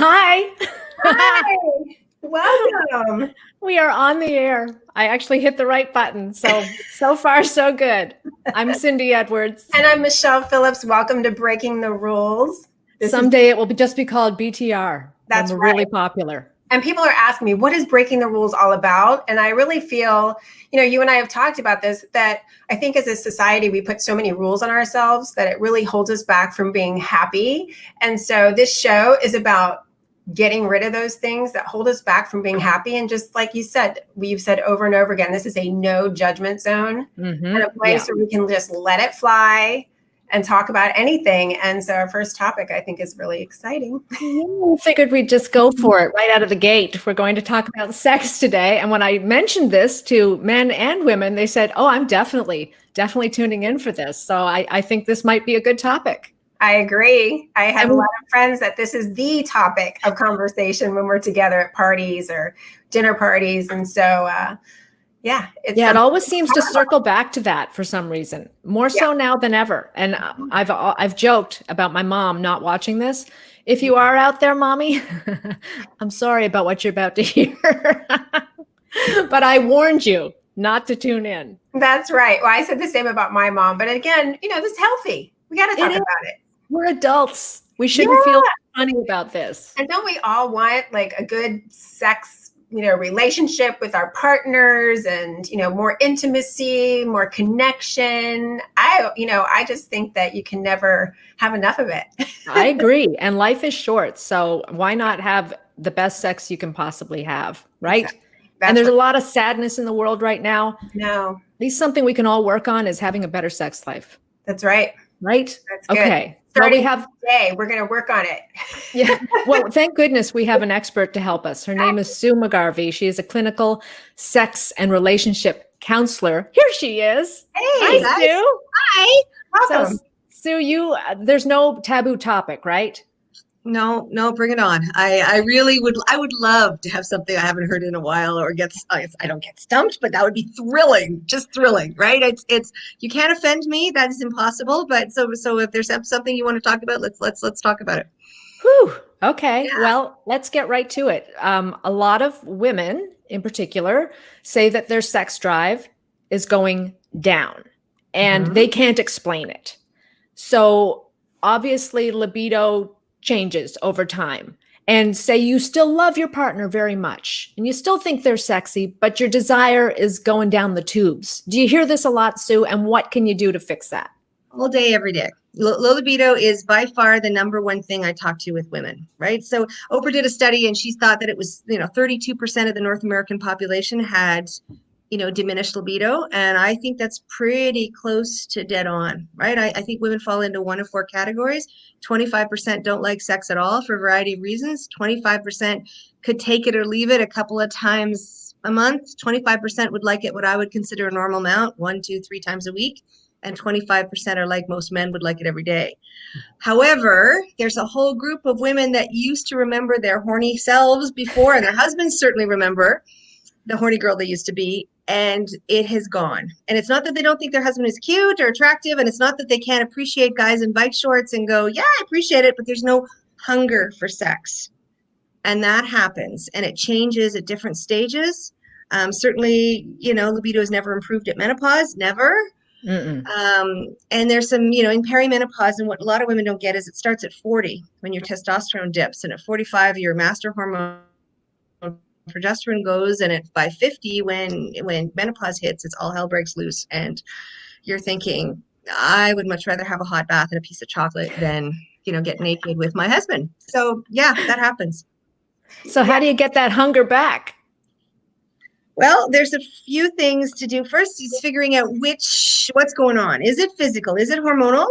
Hi. Hi. Welcome. We are on the air. I actually hit the right button. So far, so good. I'm Cyndi Edwards. And I'm Michelle Phillips. Welcome to Breaking the Rules. Someday it will just be called BTR. That's when we're right. really popular. And people are asking me, what is Breaking the Rules all about? And I really feel, you and I have talked about this, that I think as a society, we put so many rules on ourselves that it really holds us back from being happy. And so this show is about getting rid of those things that hold us back from being happy. And just like you said, we've said over and over again, this is a no judgment zone and a place where we can just let it fly and talk about anything. And so our first topic, I think, is really exciting. I figured we'd just go for it right out of the gate. We're going to talk about sex today. And when I mentioned this to men and women, they said, oh, I'm definitely tuning in for this. So I think this might be a good topic. I agree. I have a lot of friends that this is the topic of conversation when we're together at parties or dinner parties. And so, it always seems to circle back to that for some reason, more so now than ever. And I've joked about my mom not watching this. If you are out there, mommy, I'm sorry about what you're about to hear, but I warned you not to tune in. That's right. Well, I said the same about my mom, but again, this is healthy. We got to talk about it. We're adults. We shouldn't feel funny about this. And don't we all want like a good sex, relationship with our partners and, more intimacy, more connection? I just think that you can never have enough of it. I agree. And life is short. So why not have the best sex you can possibly have, right? Exactly. And there's a lot of sadness in the world right now. No. At least something we can all work on is having a better sex life. That's right. Right? That's good. Okay. Starting today, we're going to work on it. Yeah. Well, thank goodness we have an expert to help us. Her name is Sue McGarvie. She is a clinical sex and relationship counselor. Here she is. Hey. Hi, Sue. Hi. Welcome. So, Sue, there's no taboo topic, right? No, bring it on. I would love to have something I haven't heard in a while, or I don't get stumped, but that would be thrilling, just thrilling, right? It's you can't offend me. That is impossible. But so if there's something you want to talk about, let's talk about it. Whew. Okay. Yeah. Well, let's get right to it. A lot of women in particular say that their sex drive is going down and they can't explain it. So obviously libido changes over time, and say you still love your partner very much and you still think they're sexy, but your desire is going down the tubes. Do you hear this a lot, Sue? And what can you do to fix that? All day, every day. Low libido is by far the number one thing I talk to with women, right? So Oprah did a study and she thought that it was, 32% of the North American population had diminished libido. And I think that's pretty close to dead on, right? I think women fall into one of four categories. 25% don't like sex at all for a variety of reasons. 25% could take it or leave it a couple of times a month. 25% would like it what I would consider a normal amount, 1, 2, 3 times a week. And 25% are like most men would like it every day. However, there's a whole group of women that used to remember their horny selves before, and their husbands certainly remember the horny girl they used to be, and it has gone. And it's not that they don't think their husband is cute or attractive, and it's not that they can't appreciate guys in bike shorts and go, yeah, I appreciate it, but there's no hunger for sex. And that happens, and it changes at different stages. Certainly, libido is never improved at menopause, never. And there's some, in perimenopause, and what a lot of women don't get is it starts at 40 when your testosterone dips, and at 45, your master hormone progesterone goes, and by 50, when menopause hits, it's all hell breaks loose, and you're thinking, I would much rather have a hot bath and a piece of chocolate than get naked with my husband. So yeah, that happens. So how do you get that hunger back? Well, there's a few things to do. First is figuring out what's going on. Is it physical? Is it hormonal?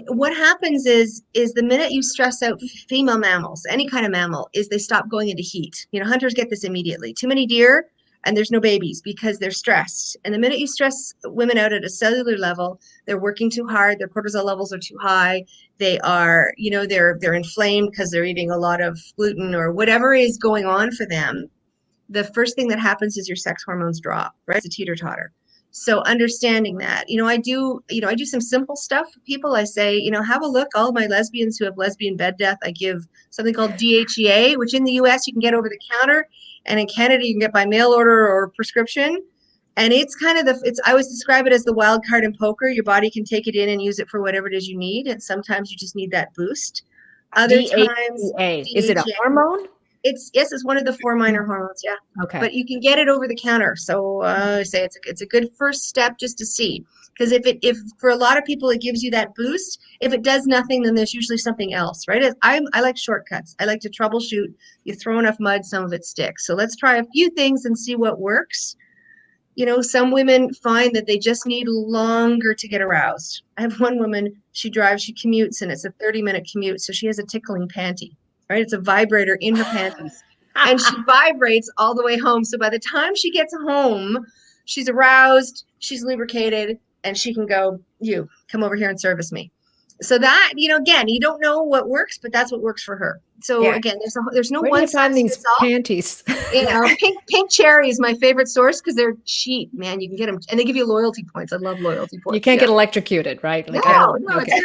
What happens is the minute you stress out female mammals, any kind of mammal, is they stop going into heat. Hunters get this immediately. Too many deer and there's no babies because they're stressed. And the minute you stress women out at a cellular level, they're working too hard, their cortisol levels are too high, they are, they're inflamed because they're eating a lot of gluten or whatever is going on for them. The first thing that happens is your sex hormones drop, right? It's a teeter-totter. So understanding that, I do some simple stuff for people. I say, have a look. All of my lesbians who have lesbian bed death, I give something called DHEA, which in the US you can get over the counter, and in Canada you can get by mail order or prescription. And it's kind of I always describe it as the wild card in poker. Your body can take it in and use it for whatever it is you need. And sometimes you just need that boost. Other times, DHEA. Is it a hormone? It's one of the 4 minor hormones. Yeah. Okay. But you can get it over the counter. So I say it's a good first step just to see. Because if for a lot of people it gives you that boost, if it does nothing, then there's usually something else, right? I like shortcuts. I like to troubleshoot. You throw enough mud, some of it sticks. So let's try a few things and see what works. Some women find that they just need longer to get aroused. I have one woman, she commutes, and it's a 30-minute commute. So she has a tickling panty, right? It's a vibrator in her panties. And she vibrates all the way home. So by the time she gets home, she's aroused, she's lubricated, and she can go, you come over here and service me. So that, again, you don't know what works, but that's what works for her. So again, there's no Where do you find these panties? Pink Cherry is my favorite source because they're cheap, man. You can get them, and they give you loyalty points. I love loyalty points. You can't get electrocuted, right? No, okay.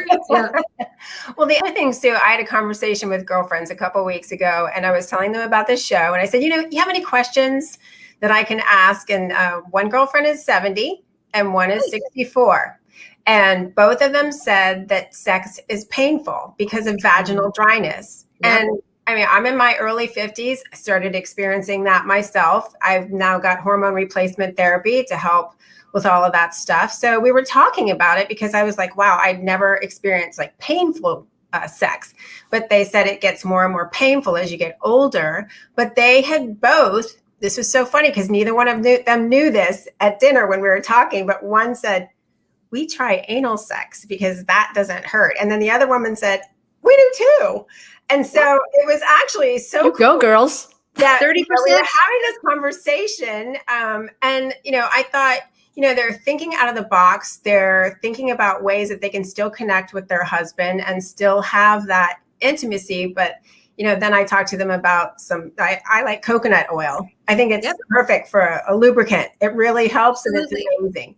Well, the other thing, Sue, I had a conversation with girlfriends a couple of weeks ago, and I was telling them about this show, and I said, you have any questions that I can ask? And one girlfriend is 70, and one is 64. And both of them said that sex is painful because of vaginal dryness. Yep. And I mean, I'm in my early 50s. I started experiencing that myself. I've now got hormone replacement therapy to help with all of that stuff. So we were talking about it because I was like, wow, I'd never experienced like painful sex. But they said it gets more and more painful as you get older. But they had both, this was so funny because neither one of them knew this at dinner when we were talking, but one said, we try anal sex because that doesn't hurt. And then the other woman said, we do too. And so it was actually so cool. Go girls. That 30%. We were having this conversation. And, I thought, they're thinking out of the box. They're thinking about ways that they can still connect with their husband and still have that intimacy. But, then I talked to them about I like coconut oil. I think it's perfect for a lubricant. It really helps. Absolutely. And it's amazing.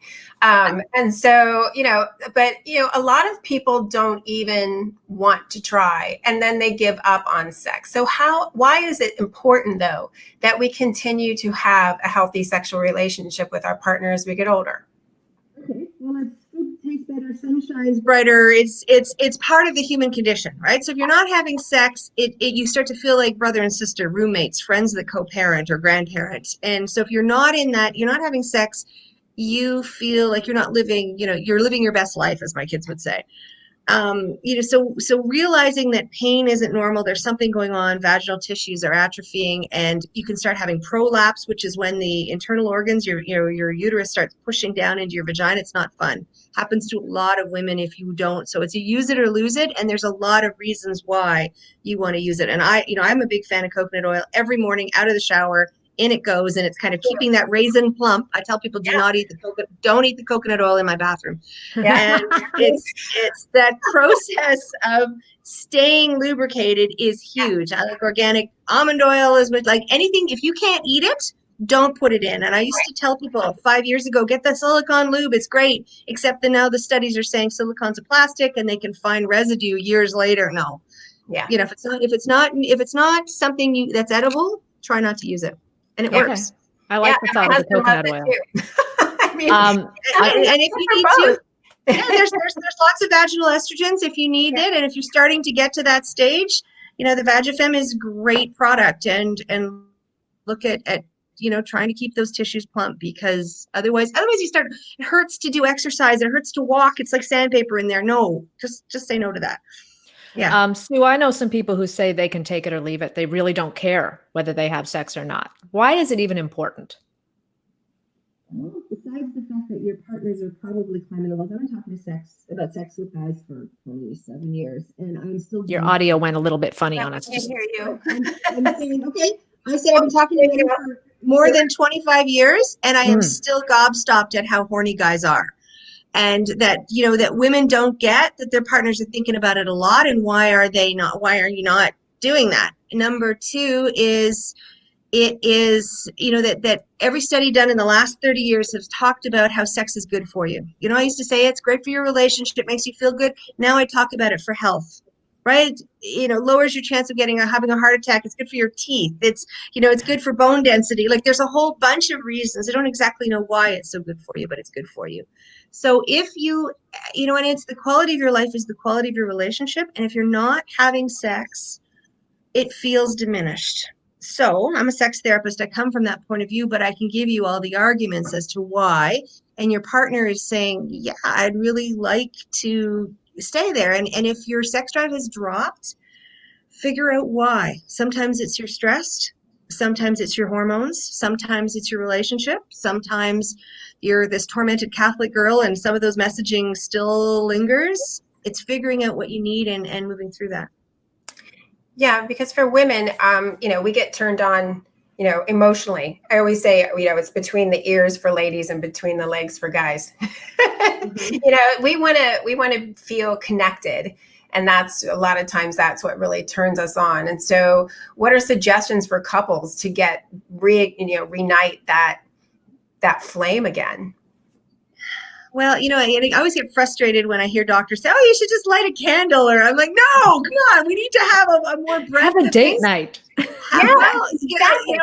And so, but, a lot of people don't even want to try, and then they give up on sex. So why is it important though, that we continue to have a healthy sexual relationship with our partner as we get older? Okay. Well, food tastes better, sun shines brighter. It's part of the human condition, right? So if you're not having sex, you start to feel like brother and sister, roommates, friends that co-parent or grandparents. And so if you're not in that, you're not having sex, you feel like you're not living, you're living your best life, as my kids would say. So realizing that pain isn't normal, there's something going on, vaginal tissues are atrophying, and you can start having prolapse, which is when the internal organs, your uterus starts pushing down into your vagina. It's not fun. Happens to a lot of women if you don't. So it's a use it or lose it, and there's a lot of reasons why you want to use it. And I'm a big fan of coconut oil. Every morning out of the shower, in it goes, and it's kind of keeping that raisin plump. I tell people, don't eat the coconut oil in my bathroom. And it's that process of staying lubricated is huge. I like organic almond oil as much, like anything. If you can't eat it, don't put it in. And I used to tell people 5 years ago, get the silicone lube. It's great. Except that now the studies are saying silicone's a plastic and they can find residue years later. No. Yeah. If it's not something that's edible, try not to use it. And it works. I like the thought of the coconut oil. I mean, and if you need to, there's lots of vaginal estrogens if you need it. And if you're starting to get to that stage, the Vagifem is a great product, and look at trying to keep those tissues plump, because otherwise it hurts to do exercise. It hurts to walk. It's like sandpaper in there. No, just say no to that. Yeah. Sue, I know some people who say they can take it or leave it. They really don't care whether they have sex or not. Why is it even important? Well, besides the fact that your partners are probably climbing the walls, I've been talking about sex with guys for 27 years, and I'm still. Your audio went a little bit funny on us. I can't hear you. I'm saying, okay. I said I've been talking to you for more than 25 years, and I am still gobstopped at how horny guys are. And that, that women don't get that their partners are thinking about it a lot. And why are you not doing that? Number two is, it is, that every study done in the last 30 years has talked about how sex is good for you. I used to say it's great for your relationship, makes you feel good. Now I talk about it for health, right? Lowers your chance of having a heart attack. It's good for your teeth. It's, it's good for bone density. Like, there's a whole bunch of reasons. I don't exactly know why it's so good for you, but it's good for you. So if you, and it's the quality of your life is the quality of your relationship. And if you're not having sex, it feels diminished. So I'm a sex therapist. I come from that point of view, but I can give you all the arguments as to why. And your partner is saying, yeah, I'd really like to stay there. And if your sex drive has dropped, figure out why. Sometimes it's you're stressed. Sometimes it's your hormones. Sometimes it's your relationship. Sometimes you're this tormented Catholic girl and some of those messaging still lingers. It's figuring out what you need and moving through that. Yeah, because for women, we get turned on, emotionally. I always say, it's between the ears for ladies and between the legs for guys. Mm-hmm. We want to feel connected. And that's a lot of times that's what really turns us on. And so what are suggestions for couples to get, reignite that flame again? Well, I always get frustrated when I hear doctors say, "Oh, you should just light a candle," or I'm like, "No, come on, we need to have a more breadth Have a of date things." night. Yeah, Well, exactly.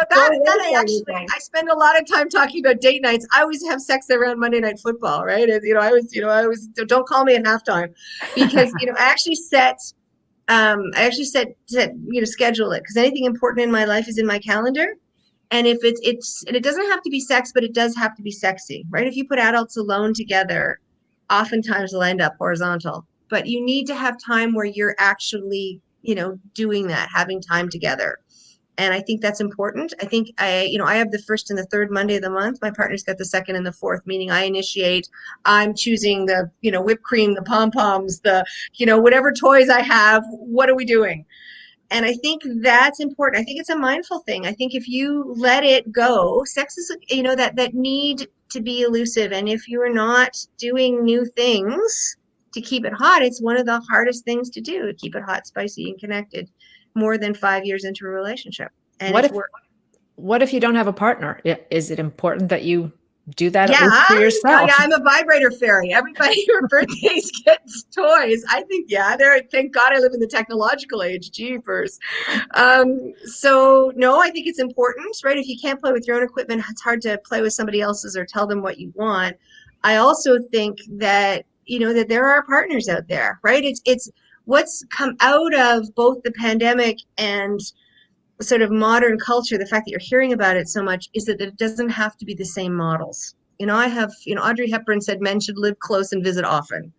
I spend a lot of time talking about date nights. I always have sex around Monday Night Football, right? And, I always don't call me at halftime, because I actually schedule it, because anything important in my life is in my calendar. And if and it doesn't have to be sex, but it does have to be sexy, right? If you put adults alone together, oftentimes they'll end up horizontal. But you need to have time where you're actually, doing that, having time together. And I think that's important. I think I have the first and the third Monday of the month. My partner's got the second and the fourth, meaning I initiate. I'm choosing the, whipped cream, the pom-poms, the, whatever toys I have. What are we doing? And I think that's important. I think it's a mindful thing. I think if you let it go, sex is, that need to be elusive. And if you are not doing new things to keep it hot, it's one of the hardest things to do, to keep it hot, spicy, and connected more than 5 years into a relationship. And what if you don't have a partner? Is it important that you do that at yeah, least for yourself? I'm a vibrator fairy. Everybody for birthdays gets toys. I think, thank God I live in the technological age. Jeepers. So no, I think it's important, right? If you can't play with your own equipment, it's hard to play with somebody else's or tell them what you want. I also think that, that there are partners out there, right? It's what's come out of both the pandemic and sort of modern culture, the fact that you're hearing about it so much, is that it doesn't have to be the same models. I have, Audrey Hepburn said men should live close and visit often,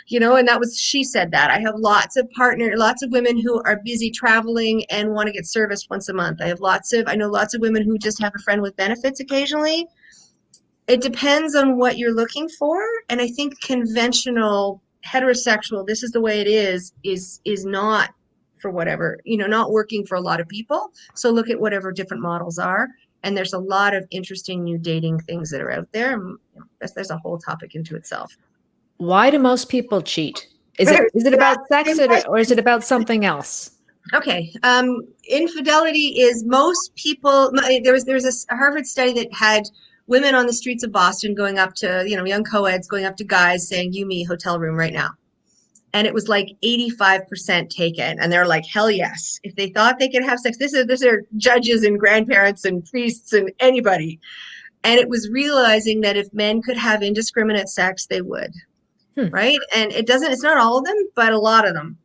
and she said that. I have lots of women who are busy traveling and want to get serviced once a month. I know lots of women who just have a friend with benefits occasionally. It depends on what you're looking for. And I think conventional heterosexual, this is the way it is not for whatever, not working for a lot of people. So look at whatever different models are. And there's a lot of interesting new dating things that are out there. There's a whole topic into itself. Why do most people cheat? Is it about sex, or is it about something else? Okay. Infidelity is most people. There was a Harvard study that had women on the streets of Boston going up to, young co-eds going up to guys saying, "You, me, hotel room right now." And it was like 85% taken. And they're like, hell yes. If they thought they could have sex, this are judges and grandparents and priests and anybody. And it was realizing that if men could have indiscriminate sex, they would. Right. And it's not all of them, but a lot of them.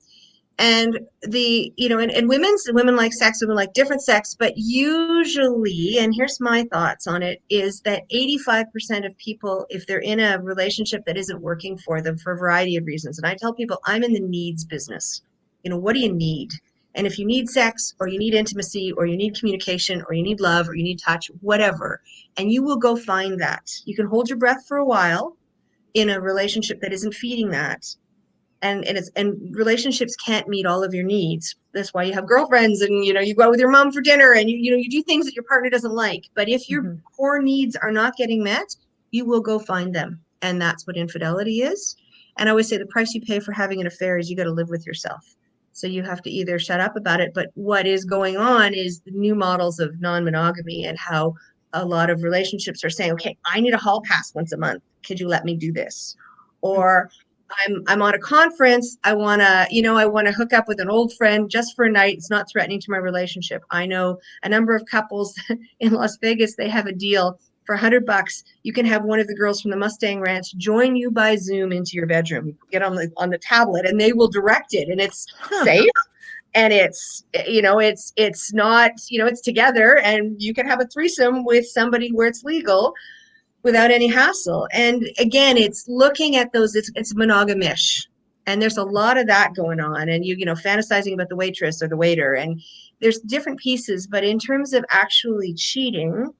And and women like sex, women like different sex, but usually, and here's my thoughts on it, is that 85% of people, if they're in a relationship that isn't working for them for a variety of reasons, and I tell people, I'm in the needs business. What do you need? And if you need sex, or you need intimacy, or you need communication, or you need love, or you need touch, whatever, and you will go find that. You can hold your breath for a while in a relationship that isn't feeding that. And relationships can't meet all of your needs. That's why you have girlfriends, and you go out with your mom for dinner, and you do things that your partner doesn't like. But if your core needs are not getting met, you will go find them. And that's what infidelity is. And I always say the price you pay for having an affair is you got to live with yourself. So you have to either shut up about it. But what is going on is the new models of non-monogamy and how a lot of relationships are saying, okay, I need a hall pass once a month. Could you let me do this? Or I'm on a conference. I want to hook up with an old friend just for a night. It's not threatening to my relationship. I know a number of couples in Las Vegas, they have a deal for $100. You can have one of the girls from the Mustang Ranch join you by Zoom into your bedroom. You get on the tablet and they will direct it, and it's safe. And it's not, it's together, and you can have a threesome with somebody where it's legal without any hassle. And again, it's looking at those, it's monogamish. And there's a lot of that going on, and fantasizing about the waitress or the waiter, and there's different pieces. But in terms of actually cheating,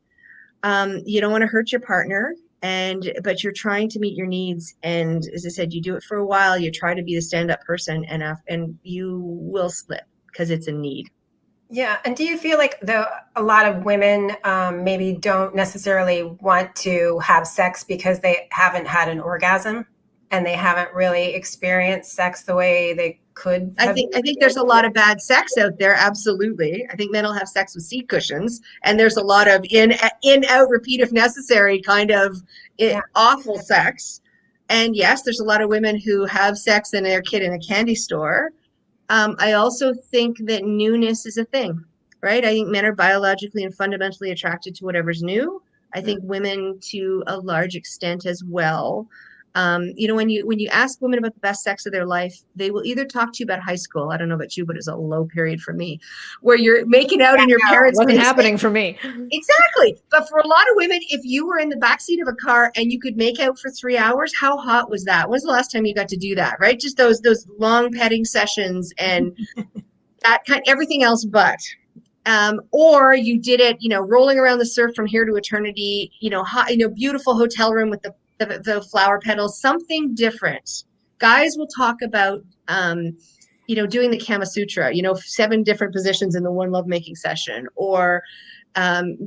you don't want to hurt your partner, but you're trying to meet your needs. And as I said, you do it for a while, you try to be the stand-up person, and you will slip because it's a need. Yeah. And do you feel like a lot of women maybe don't necessarily want to have sex because they haven't had an orgasm and they haven't really experienced sex the way they could? I think there's a lot of bad sex out there. Absolutely. I think men will have sex with seat cushions, and there's a lot of in-out, repeat if necessary kind of awful sex. And yes, there's a lot of women who have sex and their kid in a candy store. I also think that newness is a thing, right? I think men are biologically and fundamentally attracted to whatever's new. I think women to a large extent as well. When you ask women about the best sex of their life, they will either talk to you about high school. I don't know about you, but it's a low period for me, where you're making out in your parents' wasn't basement. happening for me. Exactly. But for a lot of women, if you were in the backseat of a car and you could make out for 3 hours, how hot was that? When's the last time you got to do that? Right? Just those long petting sessions and that kind, everything else but. Or you did it, rolling around the surf from here to eternity, hot, beautiful hotel room with the flower petals, something different. Guys will talk about, doing the Kama Sutra, 7 different positions in the one lovemaking session, or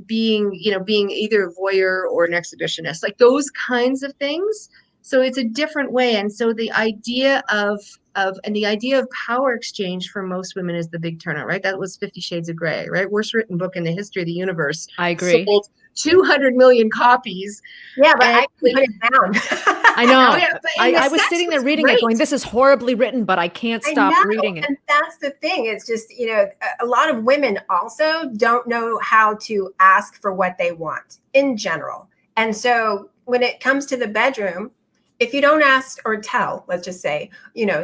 being either a voyeur or an exhibitionist, like those kinds of things. So it's a different way. And so the idea of power exchange for most women is the big turnout, right? That was 50 Shades of Grey, right? Worst written book in the history of the universe. I agree. Sold 200 million copies. Yeah, but I put it down. I know. Oh, yeah, I was sitting there reading it going, this is horribly written, but I can't stop reading it. And that's the thing. It's just, a lot of women also don't know how to ask for what they want in general. And so when it comes to the bedroom, if you don't ask or tell, let's just say,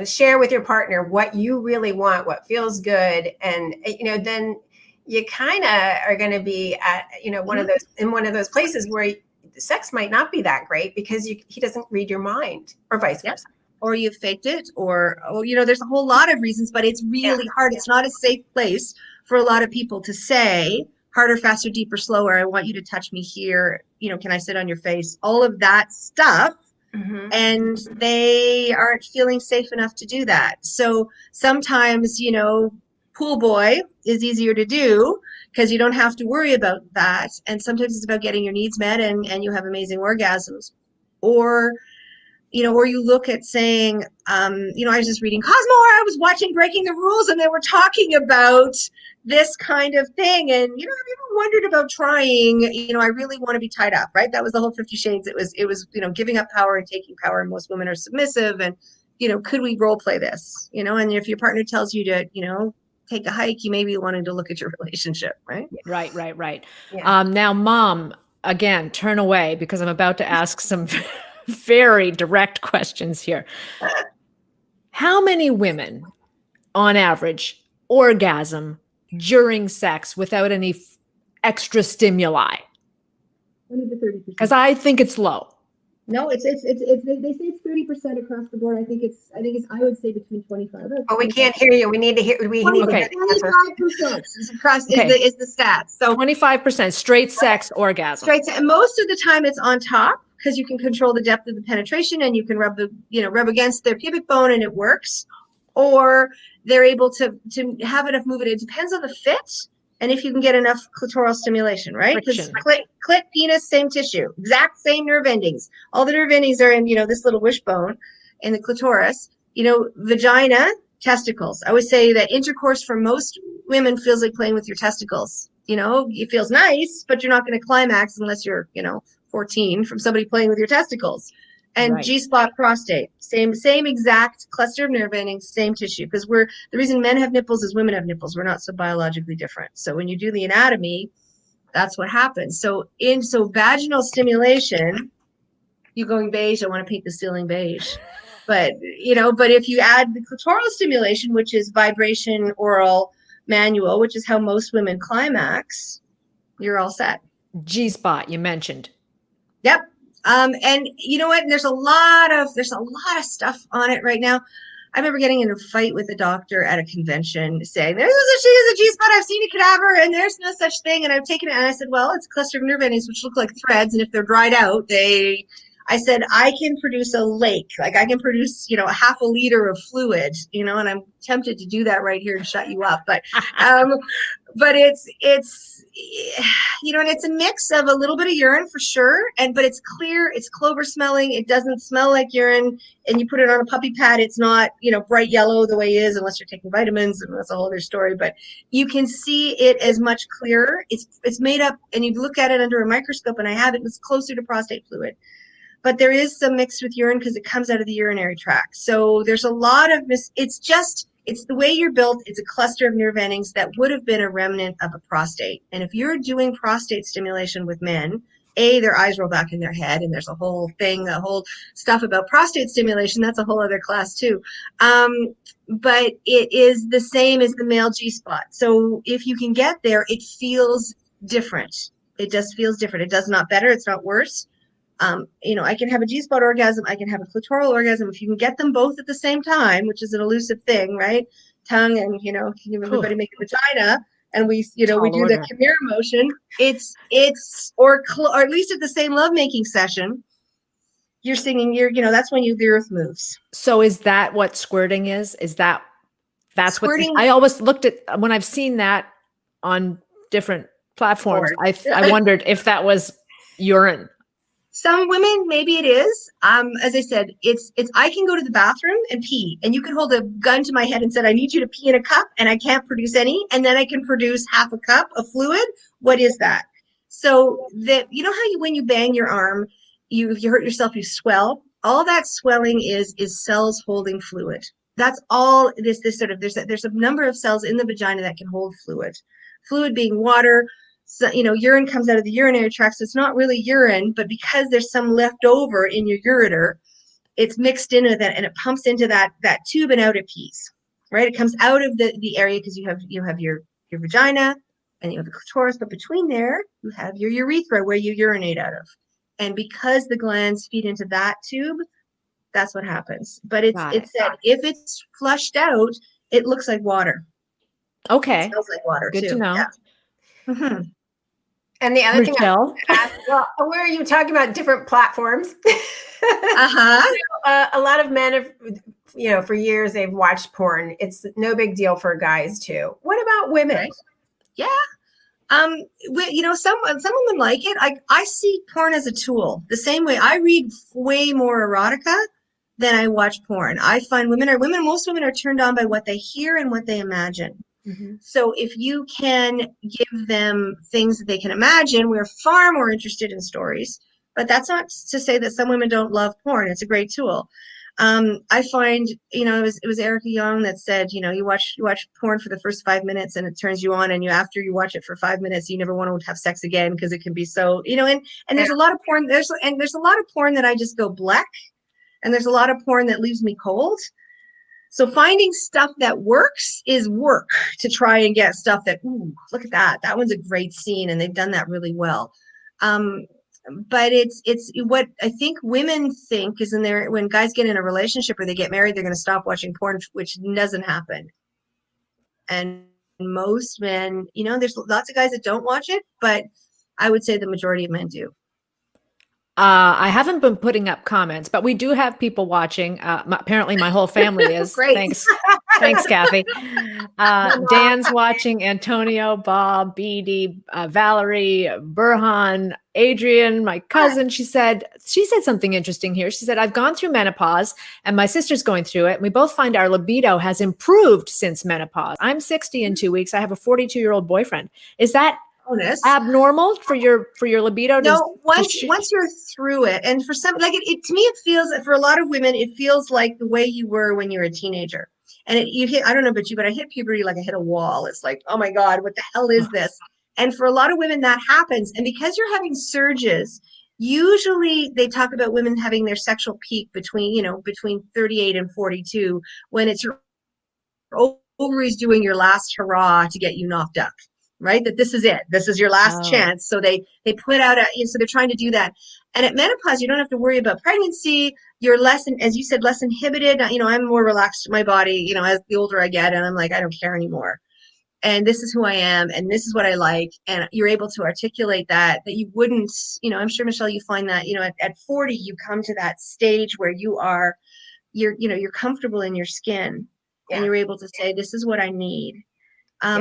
share with your partner what you really want, what feels good. And, then you kind of are going to be at, one of those places where sex might not be that great because he doesn't read your mind, or vice versa. Or you faked it, or there's a whole lot of reasons, but it's really hard. It's not a safe place for a lot of people to say harder, faster, deeper, slower. I want you to touch me here. Can I sit on your face? All of that stuff. Mm-hmm. And they aren't feeling safe enough to do that. So sometimes, pool boy is easier to do because you don't have to worry about that. And sometimes it's about getting your needs met and you have amazing orgasms. Or you look at saying, I was just reading Cosmo, or I was watching Breaking the Rules, and they were talking about this kind of thing. And, have you ever wondered about trying, I really want to be tied up, right? That was the whole 50 Shades. It was, giving up power and taking power, and most women are submissive. And, could we role play this, and if your partner tells you to, take a hike, you may be wanting to look at your relationship, right? Right. Yeah. Now, Mom, again, turn away because I'm about to ask some very direct questions here. How many women, on average, orgasm during sex without any extra stimuli? 20 to 30%. Because I think it's low. No, they say it's 30% across the board. I would say between 25. Oh, we can't hear you. We need to hear. We need to get the answer. 25% is the stats. So 25% straight sex orgasm. And most of the time it's on top because you can control the depth of the penetration and you can rub against their pubic bone and it works. Or they're able to have enough movement. It depends on the fit. And if you can get enough clitoral stimulation, right? Because clit, penis, same tissue, exact same nerve endings. All the nerve endings are in, this little wishbone in the clitoris. Vagina testicles. I always say that intercourse for most women feels like playing with your testicles. It feels nice, but you're not going to climax unless you're, 14 from somebody playing with your testicles. And Right. G-spot, prostate, same exact cluster of nerve endings, same tissue. Because the reason men have nipples is women have nipples. We're not so biologically different. So when you do the anatomy, that's what happens. So vaginal stimulation, you going beige, I want to paint the ceiling beige. But if you add the clitoral stimulation, which is vibration, oral, manual, which is how most women climax, you're all set. G-spot you mentioned. Yep. And you know what? There's a lot of stuff on it right now. I remember getting in a fight with a doctor at a convention saying, she is a G-spot. I've seen a cadaver and there's no such thing. And I've taken it. And I said, well, it's a cluster of nerve endings, which look like threads. And if they're dried out, I said, I can produce a lake. Like I can produce, a half a liter of fluid, and I'm tempted to do that right here and shut you up. But it's and it's a mix of a little bit of urine for sure. But it's clear, it's clover smelling. It doesn't smell like urine. And you put it on a puppy pad. It's not, bright yellow the way it is, unless you're taking vitamins, and that's a whole other story. But you can see it as much clearer. It's made up, and you look at it under a microscope, and I have it. It's closer to prostate fluid. But there is some mixed with urine because it comes out of the urinary tract. So there's a lot of it's the way you're built. It's a cluster of nerve endings that would have been a remnant of a prostate. And if you're doing prostate stimulation with men, their eyes roll back in their head, and there's a whole stuff about prostate stimulation. That's a whole other class too. But it is the same as the male G-spot. So if you can get there, it feels different. It just feels different. It does not better. It's not worse. I can have a G-spot orgasm. I can have a clitoral orgasm. If you can get them both at the same time, which is an elusive thing, right? Tongue and, can everybody make a vagina? And we do the Chimera motion. Or at least at the same lovemaking session, you're singing, that's when the earth moves. So is that what squirting is? That's squirting? I always looked at when I've seen that on different platforms. I wondered if that was urine. Some women, maybe it is. As I said, it's I can go to the bathroom and pee, and you can hold a gun to my head and said, I need you to pee in a cup, and I can't produce any, and then I can produce half a cup of fluid. What is that? So that, how when you bang your arm, if you hurt yourself, you swell. All that swelling is cells holding fluid. That's all this sort of, there's a number of cells in the vagina that can hold fluid. Fluid being water. So, urine comes out of the urinary tract, so it's not really urine, but because there's some left over in your ureter, it's mixed in with it, and it pumps into that tube and out a piece, right? It comes out of the area because you have your vagina and you have the clitoris, but between there, you have your urethra where you urinate out of. And because the glands feed into that tube, that's what happens. But it's said if it's flushed out, it looks like water. Okay. It smells like water Good too. to know. Yeah. Mm-hmm. And the other Michelle? thing I asked, where are you talking about different platforms? Uh-huh. A lot of men have, for years they've watched porn. It's no big deal for guys too. What about women? Right. Yeah. Some women like it. I see porn as a tool. The same way I read way more erotica than I watch porn. I find most women are turned on by what they hear and what they imagine. Mm-hmm. So if you can give them things that they can imagine, we're far more interested in stories. But that's not to say that some women don't love porn. It's a great tool. I find, it was Erica Young that said, you watch porn for the first 5 minutes and it turns you on, and after you watch it for 5 minutes, you never want to have sex again because it can be so, and there's a lot of porn. There's a lot of porn that I just go black, and there's a lot of porn that leaves me cold. So finding stuff that works is work to try and get stuff that, ooh, look at that. That one's a great scene, and they've done that really well. But it's what I think women think is when guys get in a relationship or they get married, they're going to stop watching porn, which doesn't happen. And most men, there's lots of guys that don't watch it, but I would say the majority of men do. I haven't been putting up comments, but we do have people watching. Apparently my whole family is. Great. Thanks. Thanks, Kathy. Dan's watching. Antonio, Bob, Beady, Valerie, Burhan, Adrian, my cousin. She said something interesting here. She said, I've gone through menopause and my sister's going through it. And we both find our libido has improved since menopause. I'm 60 in 2 weeks. I have a 42-year-old boyfriend. Is that abnormal for your libido? No, once you're through it, and for some, like it to me, it feels, for a lot of women, it feels like the way you were when you were a teenager. And you hit, I don't know about you, but I hit puberty like I hit a wall. It's like, oh my God, what the hell is this? And for a lot of women, that happens. And because you're having surges, usually they talk about women having their sexual peak between 38 and 42, when it's your ovaries doing your last hurrah to get you knocked up, right? That this is it. This is your last chance. So they put out so they're trying to do that. And at menopause, you don't have to worry about pregnancy. You're less, as you said, less inhibited. I'm more relaxed in my body, as the older I get, and I'm like, I don't care anymore. And this is who I am, and this is what I like. And you're able to articulate that you wouldn't, I'm sure, Michelle, you find that, at 40, you come to that stage where you're comfortable in your skin, and you're able to say, this is what I need.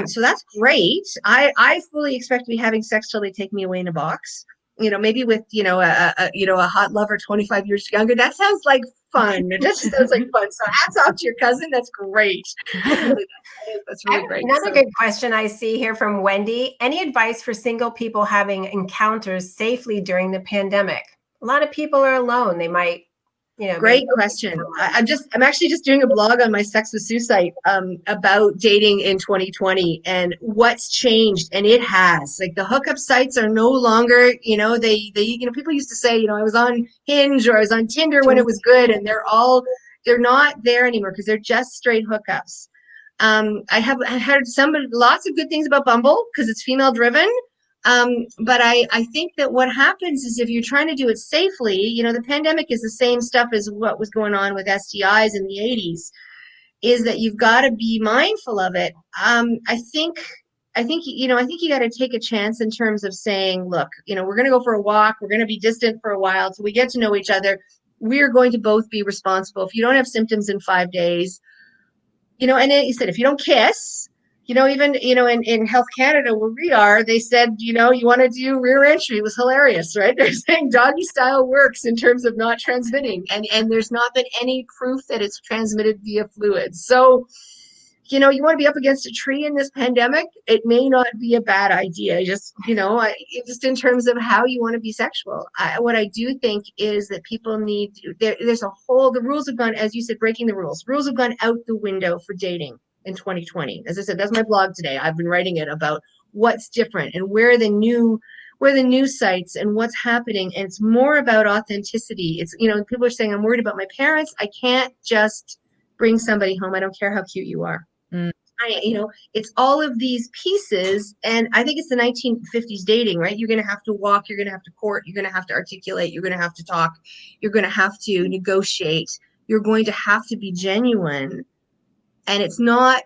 So that's great. I fully expect to be having sex till they take me away in a box. Maybe with a hot lover 25 years younger. That sounds like fun. It just sounds like fun. So hats off to your cousin. That's great. That's really great. Another good question I see here from Wendy. Any advice for single people having encounters safely during the pandemic? A lot of people are alone. They might. Great question. I'm actually just doing a blog on my Sex with Sue site about dating in 2020 and what's changed. And it has, like, the hookup sites are no longer, people used to say, I was on Hinge or I was on Tinder when it was good, and they're not there anymore because they're just straight hookups. I heard lots of good things about Bumble because it's female driven. But I think that what happens is, if you're trying to do it safely, the pandemic is the same stuff as what was going on with STIs in the 80s, is that you've got to be mindful of it. I think you got to take a chance in terms of saying, look, we're going to go for a walk. We're going to be distant for a while till we get to know each other. We're going to both be responsible. If you don't have symptoms in 5 days, and then you said, if you don't kiss, even, in Health Canada where we are, they said, you want to do rear entry. It was hilarious, right? They're saying doggy style works in terms of not transmitting. And there's not been any proof that it's transmitted via fluids. So, you want to be up against a tree in this pandemic. It may not be a bad idea. Just, just in terms of how you want to be sexual. What I do think is that people need to, the rules have gone, as you said, breaking the rules. Rules have gone out the window for dating in 2020. As I said, that's my blog today. I've been writing it about what's different and where the new sites and what's happening. And it's more about authenticity. It's, people are saying, I'm worried about my parents. I can't just bring somebody home. I don't care how cute you are. It's all of these pieces. And I think it's the 1950s dating, right? You're going to have to walk, you're going to have to court, you're going to have to articulate, you're going to have to talk, you're going to have to negotiate, you're going to have to be genuine. And it's not,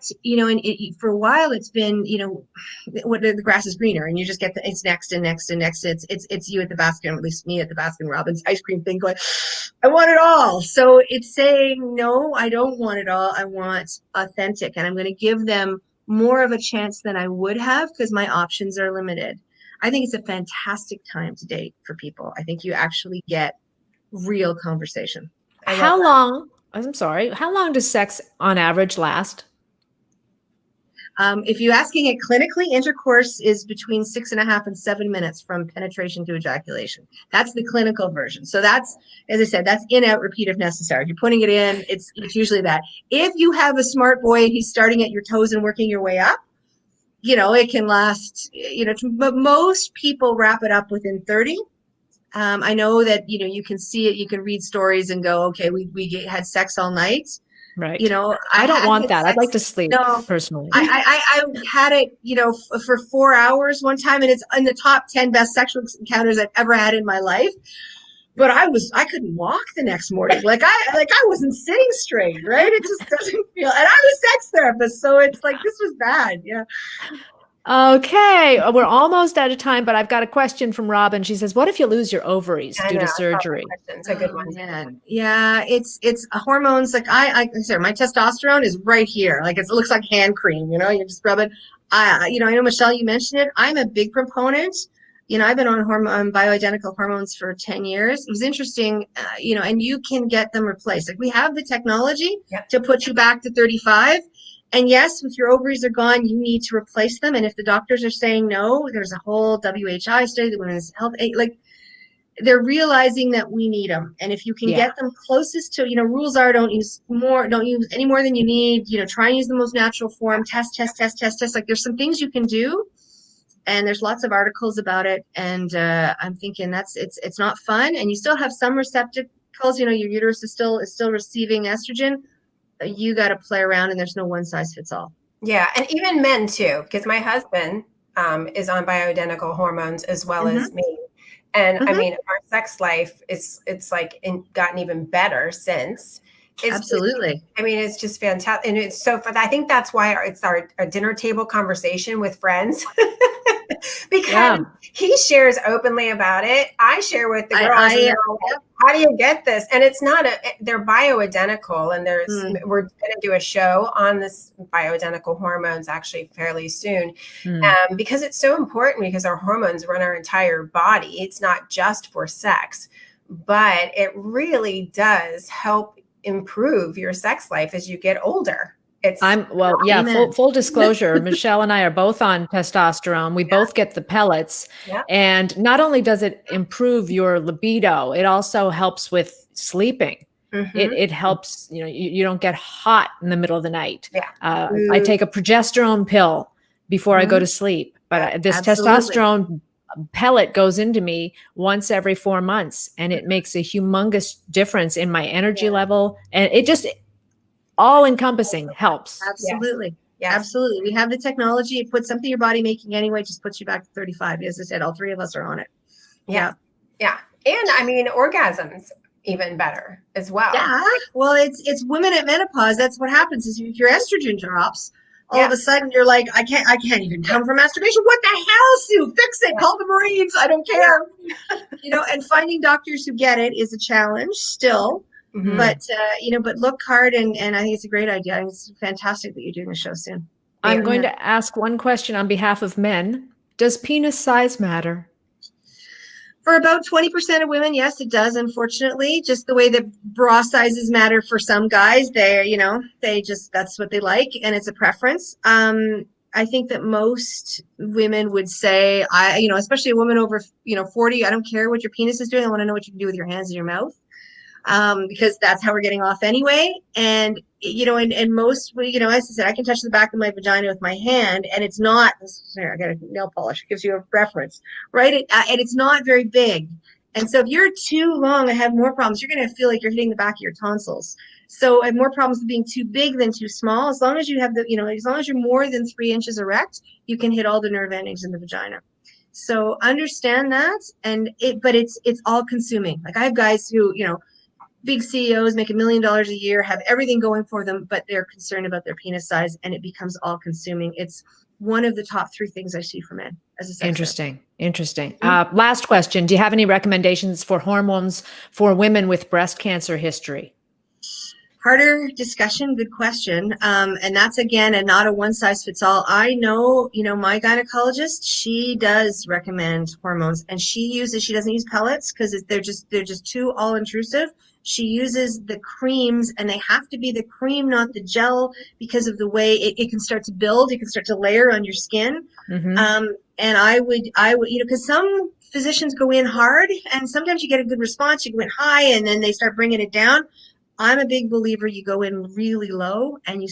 for a while it's been, what the grass is greener, and you just get it's next and next and next. It's you at the Baskin, at least me at the Baskin Robbins ice cream thing, going, I want it all. So it's saying, no, I don't want it all. I want authentic, and I'm going to give them more of a chance than I would have because my options are limited. I think it's a fantastic time to date for people. I think you actually get real conversation. How long does sex on average last? If you're asking it clinically, intercourse is between 6.5 and 7 minutes from penetration to ejaculation. That's the clinical version. So that's, as I said, that's in, out, repeat if necessary. If you're putting it in, it's usually that. If you have a smart boy and he's starting at your toes and working your way up, it can last, but most people wrap it up within 30. I know that, you can see it, you can read stories and go, okay, we had sex all night. Right. I don't want that. I'd like to sleep personally. I had it, for 4 hours one time, and it's in the top 10 best sexual encounters I've ever had in my life. But I couldn't walk the next morning. I wasn't sitting straight, right? It just doesn't feel, and I'm a sex therapist, so it's like, this was bad. Yeah. Okay, we're almost out of time, but I've got a question from Robin. She says, "What if you lose your ovaries I due know, to I saw that surgery?" question. It's a good Oh, one. man. Yeah, it's hormones. Like sorry, my testosterone is right here. Like it looks like hand cream, you just rub it. I know, Michelle, you mentioned it. I'm a big proponent. I've been on bioidentical hormones for 10 years. It was interesting, and you can get them replaced. Like we have the technology Yep. to put you back to 35. And yes, if your ovaries are gone, you need to replace them. And if the doctors are saying no, there's a whole WHI study, the Women's Health, like they're realizing that we need them. And if you can get them closest to, rules are don't use any more than you need, try and use the most natural form, test. Like there's some things you can do. And there's lots of articles about it. And I'm thinking it's not fun. And you still have some receptacles, your uterus is still receiving estrogen. You got to play around, and there's no one size fits all. Yeah. And even men too, because my husband is on bioidentical hormones as well as me. And I mean, our sex life it's like gotten even better since. Absolutely. It's just fantastic. And it's so fun. I think that's why it's our dinner table conversation with friends. Because he shares openly about it. I share with the girls. How do you get this? And it's not they're bioidentical, and we're going to do a show on this bioidentical hormones actually fairly soon, because it's so important, because our hormones run our entire body. It's not just for sex, but it really does help improve your sex life as you get older. Full disclosure, Michelle and I are both on testosterone. We both get the pellets. And not only does it improve your libido, it also helps with sleeping. It helps, you don't get hot in the middle of the night. I take a progesterone pill before I go to sleep, but this testosterone pellet goes into me once every 4 months, and it makes a humongous difference in my energy level. And it just all encompassing helps. Absolutely. Yes. Absolutely. We have the technology. It puts something your body making anyway, just puts you back to 35. As I said, all three of us are on it. Yeah. And orgasms even better as well. Yeah. Well, it's women at menopause. That's what happens is if your estrogen drops, all of a sudden you're like, I can't even come for masturbation. What the hell, Sue? Fix it. Call the Marines. I don't care. And finding doctors who get it is a challenge still. But look hard, and I think it's a great idea. It's fantastic that you're doing a show soon. I'm going to ask one question on behalf of men. Does penis size matter? For about 20% of women, yes, it does. Unfortunately, just the way that bra sizes matter for some guys, that's what they like, and it's a preference. I think that most women would say, especially a woman over 40, I don't care what your penis is doing. I want to know what you can do with your hands and your mouth. Because that's how we're getting off anyway. And, and most, as I said, I can touch the back of my vagina with my hand, and it's not, I got a nail polish, it gives you a reference, right? And it's not very big. And so if you're too long and have more problems, you're going to feel like you're hitting the back of your tonsils. So I have more problems with being too big than too small. As long as you have as long as you're more than 3 inches erect, you can hit all the nerve endings in the vagina. So understand that. But it's all consuming. Like I have guys who, big CEOs make $1 million a year, have everything going for them, but they're concerned about their penis size, and it becomes all consuming. It's one of the top 3 things I see for men as a sex Interesting. Last question. Do you have any recommendations for hormones for women with breast cancer history? Harder discussion. Good question. And that's again, not a one size fits all. I know, my gynecologist, she does recommend hormones, and she doesn't use pellets because they're just too all intrusive. She uses the creams, and they have to be the cream, not the gel, because of the way it can start to build. It can start to layer on your skin. And I would, because some physicians go in hard, and sometimes you get a good response. You go in high, and then they start bringing it down. I'm a big believer you go in really low, and you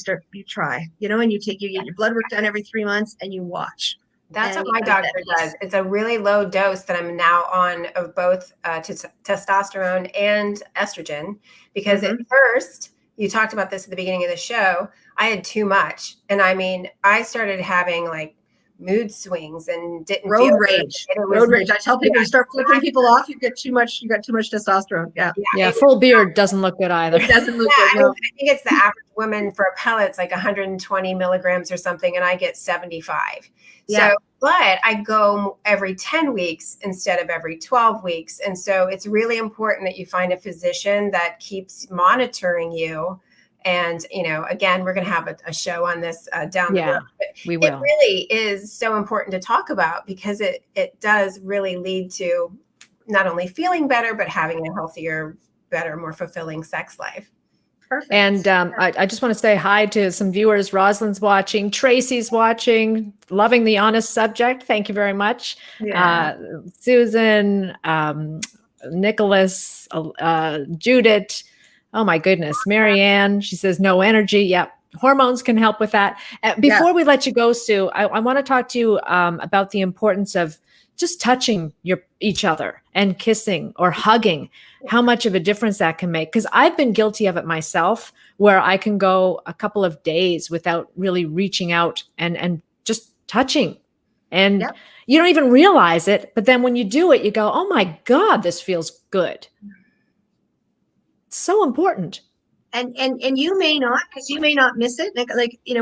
try, and you get your blood work done every 3 months, and you watch. That's what my doctor does. It's a really low dose that I'm now on of both testosterone and estrogen, because at first, you talked about this at the beginning of the show, I had too much. And I started having like mood swings and didn't Road feel rage. good. It was- Road rage. I tell people, you start flipping people off, you got too much testosterone. Yeah. Yeah, full beard doesn't look good either. It doesn't look Yeah, good. No. I think it's the average woman for a pellet's like 120 milligrams or something, and I get 75. Yeah. So, but I go every 10 weeks instead of every 12 weeks. And so it's really important that you find a physician that keeps monitoring you. And, again, we're going to have a show on this down the road. But we will. It really is so important to talk about because it does really lead to not only feeling better, but having a healthier, better, more fulfilling sex life. Perfect. And I just want to say hi to some viewers. Rosalind's watching, Tracy's watching, loving the honest subject. Thank you very much. Yeah. Susan, Nicholas, Judith. Oh my goodness. Marianne, she says no energy. Yep. Hormones can help with that. Before we let you go, Sue, I want to talk to you about the importance of just touching each other and kissing or hugging, how much of a difference that can make. Because I've been guilty of it myself, where I can go a couple of days without really reaching out and just touching. And you don't even realize it. But then when you do it, you go, oh my God, this feels good. It's so important. And you may not, because you may not miss it. Like, a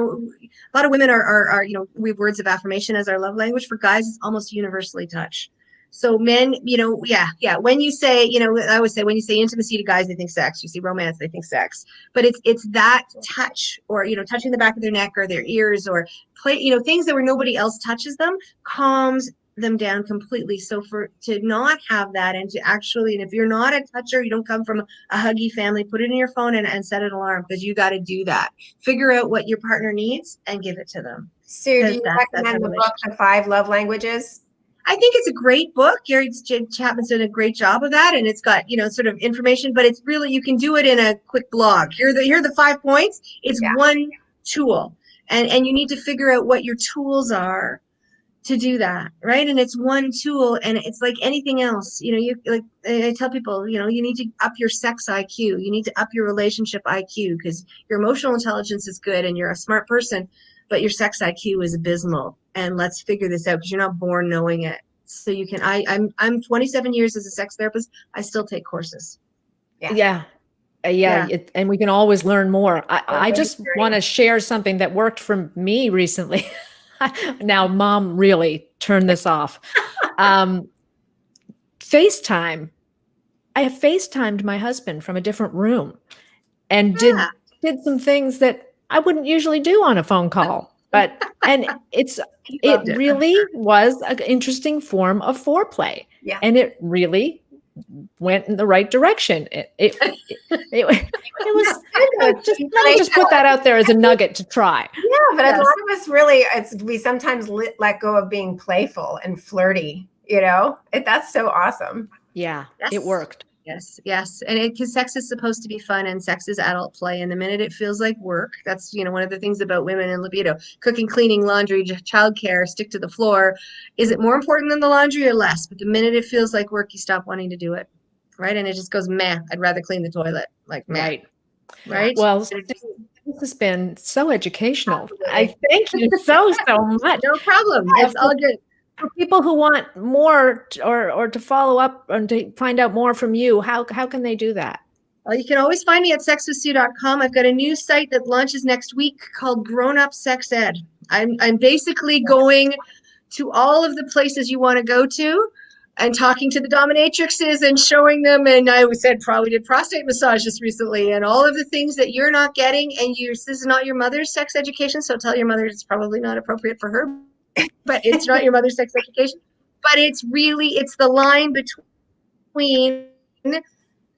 lot of women are, we have words of affirmation as our love language. For guys, it's almost universally touch. So men, when you say, I always say, when you say intimacy to guys, they think sex. You see romance, they think sex. But it's that touch, or, touching the back of their neck or their ears, or things that where nobody else touches them, calms them down completely. So to not have that, and to actually, and if you're not a toucher, you don't come from a huggy family, put it in your phone and set an alarm, because you got to do that. Figure out what your partner needs and give it to them. Sue, do you recommend the book, The 5 Love Languages? I think it's a great book. Gary Chapman's done a great job of that, and it's got sort of information, but it's really, you can do it in a quick blog. Here are the 5 points. It's one tool, and you need to figure out what your tools are to do that, right? And it's one tool, and it's like anything else. I tell people, you need to up your sex IQ. You need to up your relationship IQ, because your emotional intelligence is good and you're a smart person, but your sex IQ is abysmal. And let's figure this out, because you're not born knowing it. So you can. I'm 27 years as a sex therapist. I still take courses. Yeah. And we can always learn more. I just want to share something that worked for me recently. Now, Mom, really turn this off. FaceTime. I have FaceTimed my husband from a different room and did some things that I wouldn't usually do on a phone call. And it really was an interesting form of foreplay. Yeah. And it really went in the right direction. It was let me just put that out there as a nugget to try. Yeah, but a lot of us really, we sometimes let go of being playful and flirty. That's so awesome. Yeah, it worked. Yes. And because sex is supposed to be fun, and sex is adult play. And the minute it feels like work, that's, one of the things about women in libido: cooking, cleaning, laundry, childcare, stick to the floor. Is it more important than the laundry or less? But the minute it feels like work, you stop wanting to do it. Right. And it just goes, meh, I'd rather clean the toilet. Like, meh. Right. Well, this has been so educational. I thank you so much. No problem. It's all good. For people who want more or to follow up and to find out more from you, how can they do that? Well, you can always find me at sexwithsue.com. I've got a new site that launches next week called Grown Up Sex Ed. I'm basically going to all of the places you want to go to and talking to the dominatrixes and showing them. And I said, probably did prostate massage just recently, and all of the things that you're not getting. And this is not your mother's sex education, so tell your mother it's probably not appropriate for her. But it's not your mother's sex education. But it's the line between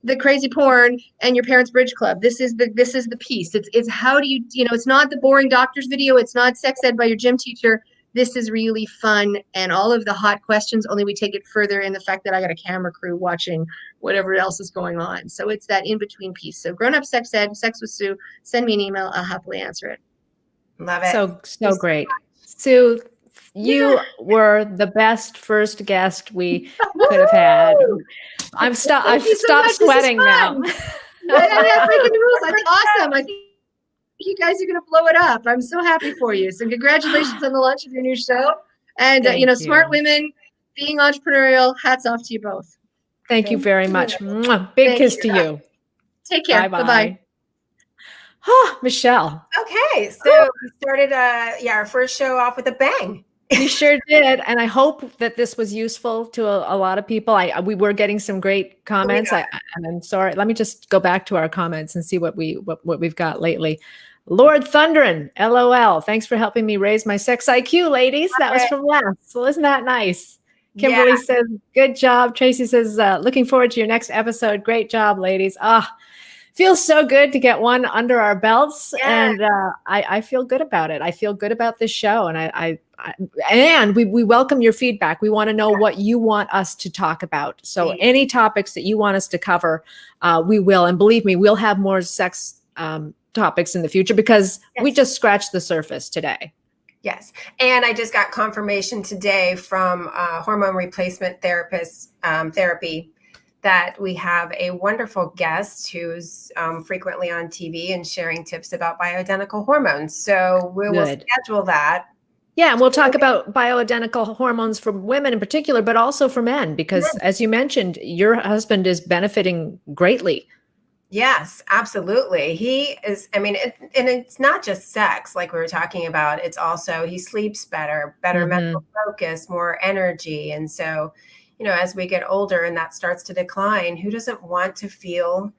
the crazy porn and your parents' bridge club. This is the piece. It's how do you, it's not the boring doctor's video. It's not sex ed by your gym teacher. This is really fun, and all of the hot questions, only we take it further in the fact that I got a camera crew watching whatever else is going on. So it's that in-between piece. So Grown Up Sex Ed, Sex with Sue, send me an email. I'll happily answer it. Love it. So great. Sue, you were the best first guest we could have had. I've stopped sweating now. Breaking the rules. I think awesome. I think you guys are going to blow it up. I'm so happy for you. So congratulations on the launch of your new show. And, Thank smart you. women being entrepreneurial, hats off to you both. Thank you very much. Mwah. Big Thank kiss you. to you. Take care. Bye-bye. Bye-bye. Oh, Michelle. Okay, so we started our first show off with a bang. We sure did, and I hope that this was useful to a lot of people. We were getting some great comments. I'm sorry. Let me just go back to our comments and see what we've got lately. Lord Thunderin, LOL. Thanks for helping me raise my sex IQ, ladies. That was from last. So isn't that nice? Kimberly says, good job. Tracy says, looking forward to your next episode. Great job, ladies. Feels so good to get one under our belts. And I feel good about it. I feel good about this show. And we welcome your feedback. We want to know what you want us to talk about. So any topics that you want us to cover, we will. And believe me, we'll have more sex topics in the future because we just scratched the surface today. Yes. And I just got confirmation today from hormone replacement therapist therapy that we have a wonderful guest who's frequently on TV and sharing tips about bioidentical hormones. So we will schedule that. Yeah, and we'll talk about bioidentical hormones for women in particular, but also for men, because as you mentioned, your husband is benefiting greatly. Yes, absolutely. He is, and it's not just sex like we were talking about. It's also, he sleeps better mental focus, more energy. And so, as we get older and that starts to decline, who doesn't want to feel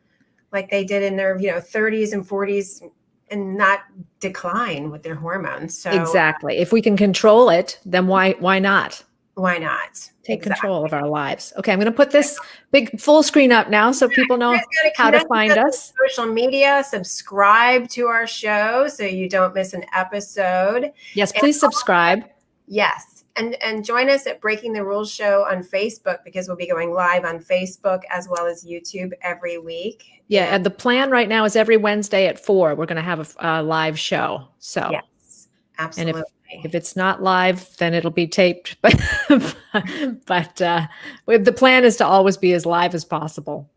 like they did in their, 30s and 40s and not decline with their hormones? So exactly. If we can control it, then why not? Why not? Take control of our lives. Okay, I'm going to put this big full screen up now so people know how to find us. Social media, subscribe to our show so you don't miss an episode. Yes, please subscribe. Yes. And join us at Breaking the Rules Show on Facebook, because we'll be going live on Facebook as well as YouTube every week. Yeah, and the plan right now is every Wednesday at 4, we're going to have a live show. So yes, absolutely. And if it's not live, then it'll be taped. But the plan is to always be as live as possible.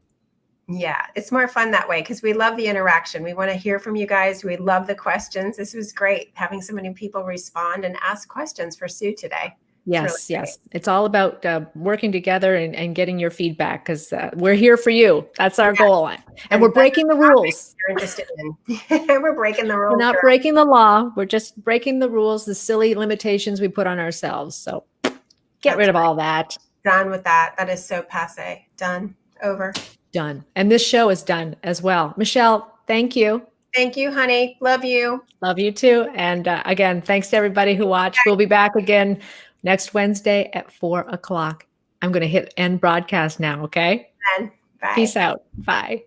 Yeah, it's more fun that way because we love the interaction. We want to hear from you guys. We love the questions. This was great having so many people respond and ask questions for Sue today. Yes, really yes. It's all about working together and getting your feedback, because we're here for you. That's our goal. And we're breaking the rules. You're interested in. We're breaking the rules. We're not breaking the law. We're just breaking the rules, the silly limitations we put on ourselves. So get rid of all that. Done with that. That is so passe. Done. Over. Done. And this show is done as well. Michelle, thank you. Thank you, honey. Love you. Love you too. And again, thanks to everybody who watched. We'll be back again next Wednesday at 4 o'clock. I'm going to hit end broadcast now. Okay. Bye. Peace out. Bye.